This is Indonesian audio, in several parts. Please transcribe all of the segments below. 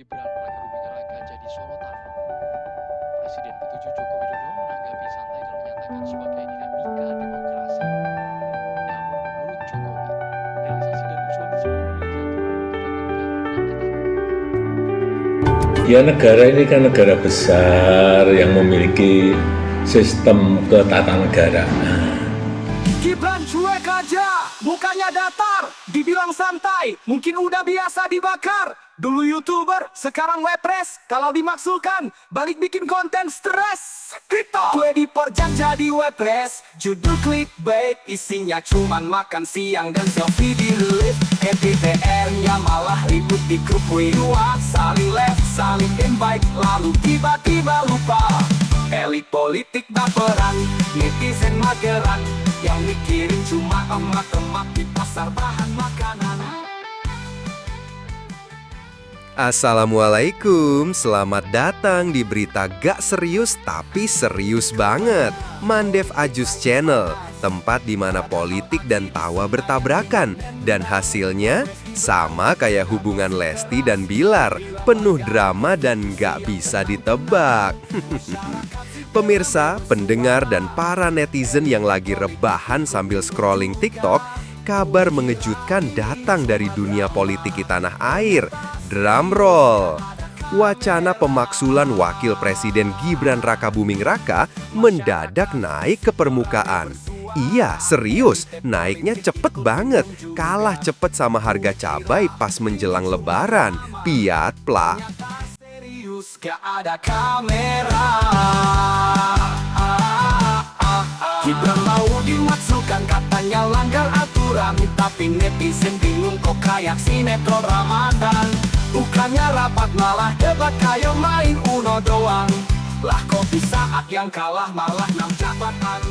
Gibran Rakabuming Raka jadi sorotan. Presiden ke-7 Joko Widodo menanggapi santai dan menyatakan sebagai dinamika demokrasi. Namun menurut Jokowi, realisasi dan usulan tersebut Ya, negara ini kan negara besar yang memiliki sistem ketatanegaraan. Gibran cuek aja, bukannya datar, dibilang santai, mungkin udah biasa dibakar. Dulu YouTuber, sekarang webpres, kalau dimaksudkan, balik bikin konten stres. Gue diperjak jadi webpres, judul clickbait, isinya cuman makan siang dan selfie di lift. EPTR-nya malah ribut di grup WA, saling left, saling invite, lalu tiba-tiba lupa. Elit politik baperan, netizen mageran, yang mikirin cuma emak-emak di pasar bahan makanan. Assalamualaikum, selamat datang di berita gak serius tapi serius banget. Mandev Ajus Channel, tempat di mana politik dan tawa bertabrakan. Dan hasilnya sama kayak hubungan Lesti dan Bilar, penuh drama dan gak bisa ditebak. Pemirsa, pendengar, dan para netizen yang lagi rebahan sambil scrolling TikTok, kabar mengejutkan datang dari dunia politik di tanah air. Drum roll. Wacana pemaksulan Wakil Presiden Gibran Rakabuming Raka mendadak naik ke permukaan. Iya, serius, naiknya cepet banget. Kalah cepet sama harga cabai pas menjelang lebaran. Piat plak. Serius gak ada kamera. Gibran mau dimaksudkan katanya langgar aturan, tapi netizen bingung kok kayak sinetron Ramadan. Bukannya rapat malah debat kayak main Uno doang. Lah kok bisa yang kalah malah 6 jabatan.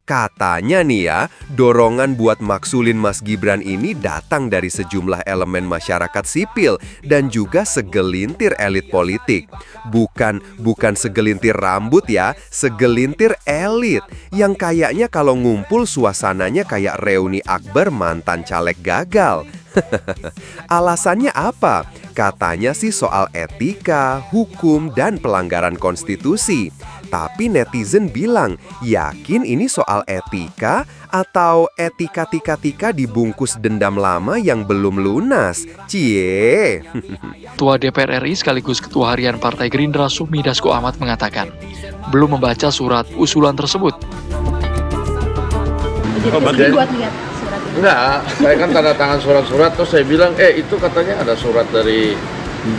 Katanya nih ya, dorongan buat maksulin Mas Gibran ini datang dari sejumlah elemen masyarakat sipil dan juga segelintir elit politik. Bukan segelintir rambut ya, segelintir elit yang kayaknya kalau ngumpul suasananya kayak reuni akbar mantan caleg gagal. Alasannya apa? Katanya sih soal etika, hukum, dan pelanggaran konstitusi. Tapi netizen bilang, yakin ini soal etika atau etika tika-tika dibungkus dendam lama yang belum lunas? Cie. Ketua DPR RI sekaligus Ketua Harian Partai Gerindra Sufmi Dasko Ahmad mengatakan, belum membaca surat usulan tersebut. Jadi buat lihat surat ini. Enggak, saya kan tanda tangan surat-surat, terus saya bilang, itu katanya ada surat dari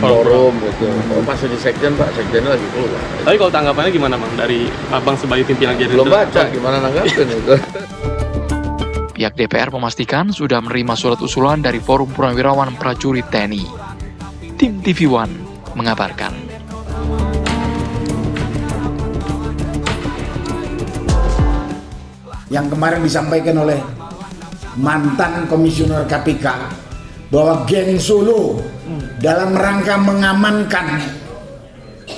forum gitu. Oh, masih di sekjen Pak, sekjennya lagi keluar. Tapi kalau tanggapannya gimana Bang dari Abang sebagai pimpinan Gerindra? Belum baca, gimana nanggapin itu. Pihak DPR memastikan sudah menerima surat usulan dari Forum Purnawirawan Prajurit TNI. Tim TV One mengabarkan. Yang kemarin disampaikan oleh mantan komisioner KPK bahwa geng Solo dalam rangka mengamankan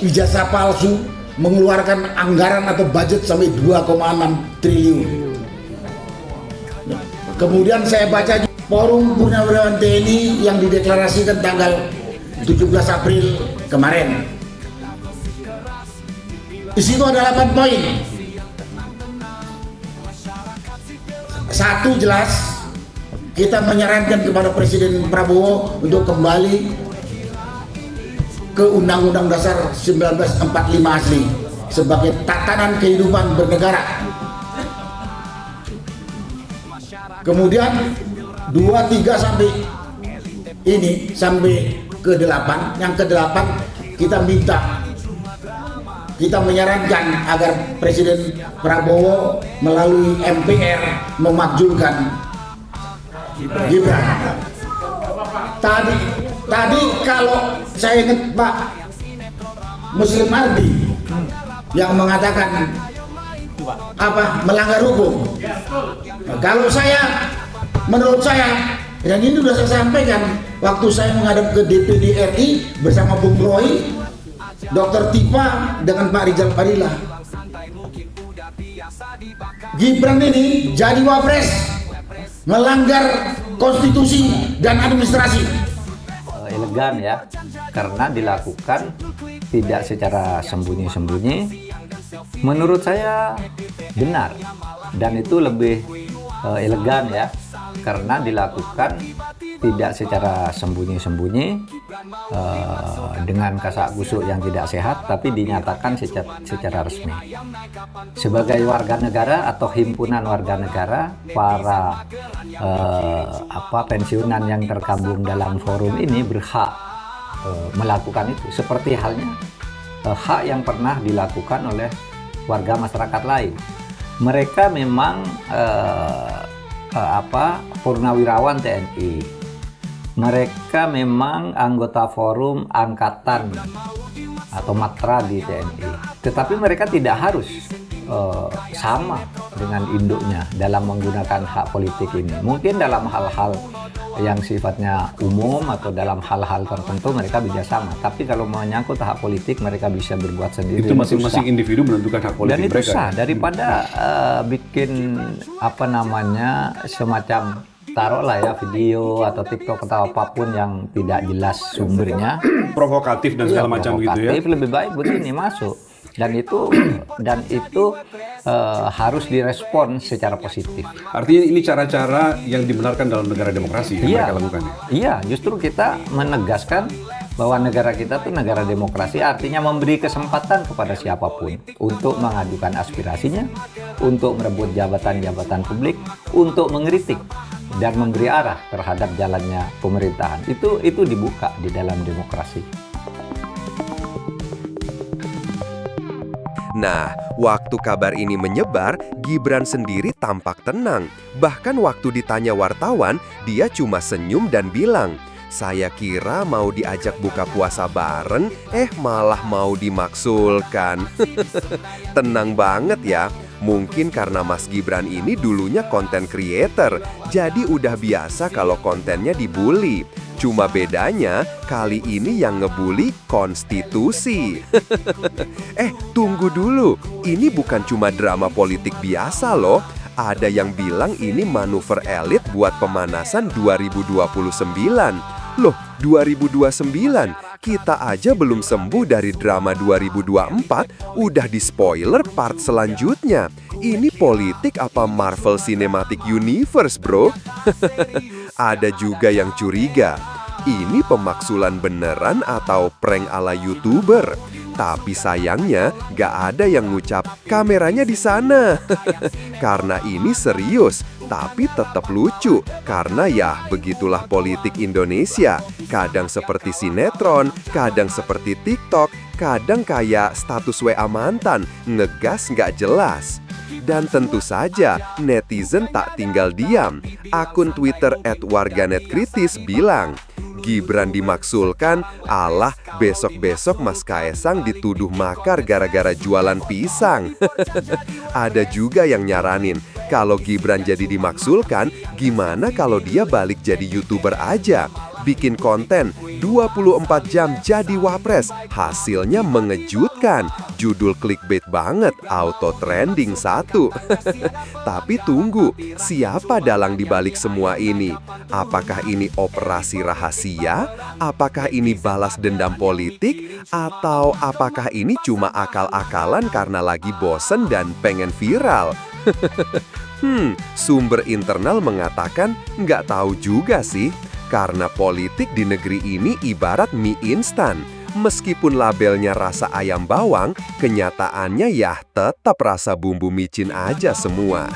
ijazah palsu mengeluarkan anggaran atau budget sampai 2,6 triliun. Kemudian saya baca Forum Purnawirawan TNI yang dideklarasikan tanggal 17 April kemarin. Di situ ada 8 poin. Satu, jelas kita menyarankan kepada Presiden Prabowo untuk kembali ke Undang-Undang Dasar 1945 asli sebagai tatanan kehidupan bernegara. Kemudian 2, 3 sampai ini sampai ke 8. Yang ke 8 kita menyarankan agar Presiden Prabowo melalui MPR memakzulkan Gibran. Tadi kalau saya ingat Pak Muslim Ardi yang mengatakan melanggar hukum. Kalau menurut saya, dan ini sudah saya sampaikan waktu saya menghadap ke DPD RI bersama Bung Roy, Dr. Tipa dengan Pak Rizal Fadila. Gibran ini jadi wapres melanggar konstitusi dan administrasi. elegan ya, karena dilakukan tidak secara sembunyi-sembunyi. Menurut saya benar, dan itu lebih elegan ya, karena dilakukan tidak secara sembunyi-sembunyi dengan kasak kusuk yang tidak sehat, tapi dinyatakan secara resmi. Sebagai warga negara atau himpunan warga negara, para pensiunan yang tergabung dalam forum ini berhak melakukan itu, seperti halnya hak yang pernah dilakukan oleh warga masyarakat lain. Mereka memang purnawirawan TNI. Mereka memang anggota forum angkatan atau matra di TNI. Tetapi mereka tidak harus sama dengan induknya dalam menggunakan hak politik ini. Mungkin dalam hal-hal yang sifatnya umum atau dalam hal-hal tertentu mereka bisa sama. Tapi kalau menyangkut hak politik, mereka bisa berbuat sendiri. Itu masing-masing individu menentukan hak politik dan itu mereka. sah daripada bikin semacam taruhlah ya video atau TikTok atau apapun yang tidak jelas sumbernya, provokatif dan segala macam gitu ya. Lebih baik begini masuk, dan itu harus direspon secara positif. Artinya ini cara-cara yang dibenarkan dalam negara demokrasi yang mereka lakukan ya? Iya, justru kita menegaskan bahwa negara kita tuh negara demokrasi, artinya memberi kesempatan kepada siapapun untuk mengajukan aspirasinya, untuk merebut jabatan-jabatan publik, untuk mengkritik dan memberi arah terhadap jalannya pemerintahan. Itu dibuka di dalam demokrasi. Nah, waktu kabar ini menyebar, Gibran sendiri tampak tenang. Bahkan waktu ditanya wartawan, dia cuma senyum dan bilang, "Saya kira mau diajak buka puasa bareng, malah mau dimaksulkan." Tenang banget ya. Mungkin karena Mas Gibran ini dulunya konten creator, jadi udah biasa kalau kontennya dibully. Cuma bedanya, kali ini yang ngebully konstitusi. Tunggu dulu. Ini bukan cuma drama politik biasa loh. Ada yang bilang ini manuver elit buat pemanasan 2029. Loh, 2029? Kita aja belum sembuh dari drama 2024, udah di-spoiler part selanjutnya. Ini politik apa Marvel Cinematic Universe, bro? Ada juga yang curiga, ini pemaksulan beneran atau prank ala YouTuber? Tapi sayangnya gak ada yang ngucap kameranya di sana. Karena ini serius, tapi tetap lucu. Karena ya begitulah politik Indonesia. Kadang seperti sinetron, kadang seperti TikTok, kadang kayak status WA mantan, ngegas gak jelas. Dan tentu saja netizen tak tinggal diam. Akun Twitter @warganetkritis bilang, Gibran dimaksulkan, alah besok-besok Mas Kaesang dituduh makar gara-gara jualan pisang. Ada juga yang nyaranin, kalau Gibran jadi dimaksulkan, gimana kalau dia balik jadi YouTuber aja? Bikin konten 24 jam jadi wapres, hasilnya mengejutkan. Judul clickbait banget, auto trending 1. Tapi tunggu, siapa dalang dibalik semua ini? Apakah ini operasi rahasia? Apakah ini balas dendam politik? Atau apakah ini cuma akal-akalan karena lagi bosen dan pengen viral? Sumber internal mengatakan nggak tahu juga sih. Karena politik di negeri ini ibarat mie instan. Meskipun labelnya rasa ayam bawang, kenyataannya ya tetap rasa bumbu micin aja semua.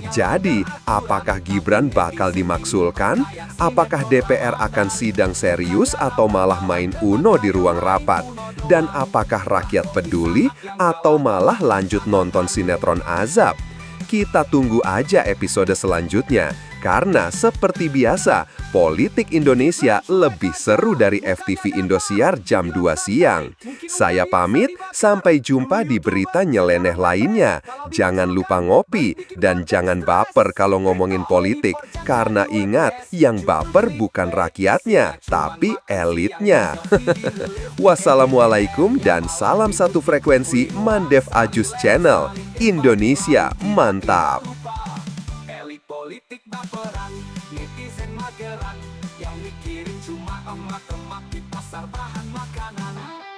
Jadi, apakah Gibran bakal dimaksulkan? Apakah DPR akan sidang serius atau malah main Uno di ruang rapat? Dan apakah rakyat peduli atau malah lanjut nonton sinetron azab? Kita tunggu aja episode selanjutnya. Karena seperti biasa, politik Indonesia lebih seru dari FTV Indosiar jam 2 siang. Saya pamit, sampai jumpa di berita nyeleneh lainnya. Jangan lupa ngopi, dan jangan baper kalau ngomongin politik. Karena ingat, yang baper bukan rakyatnya, tapi elitnya. Wassalamualaikum dan salam satu frekuensi Mandev Ajus Channel. Indonesia mantap! Politik baperan, netizen mageran, yang mikirin cuma emak pasar bahan makanan.